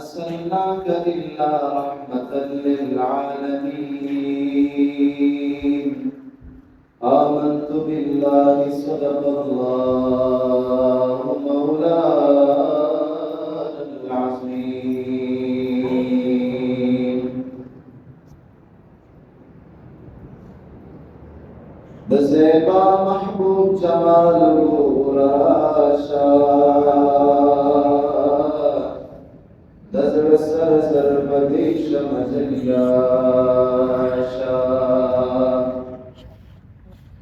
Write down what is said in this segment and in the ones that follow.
أرسلناك إلا رحمة للعالمين آمنت بالله صدق الله مولانا العظيم بزيبا محبوب جمال وراشا دزر سر بديش مجلياشا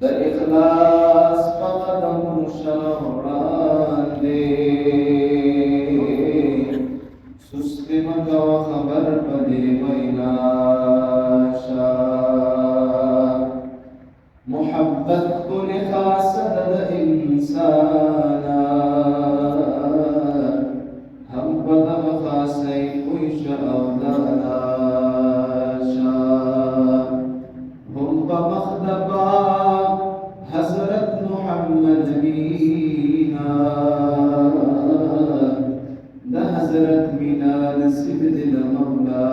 دا إخلاص فقدم شهران دي سستی مگا خبر بدی ویناشا محبت کل خاصد دا انسانا هم بدغ خاصی کوش اولاناشا هم بمخدبا حضرت محمد مینا دا حضرت مینا نصیب دل مولا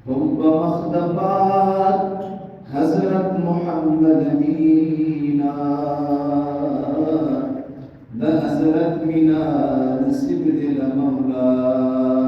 هم بمخدبات حضرت محمد مینا دا حضرت مینا نصیب دل مولا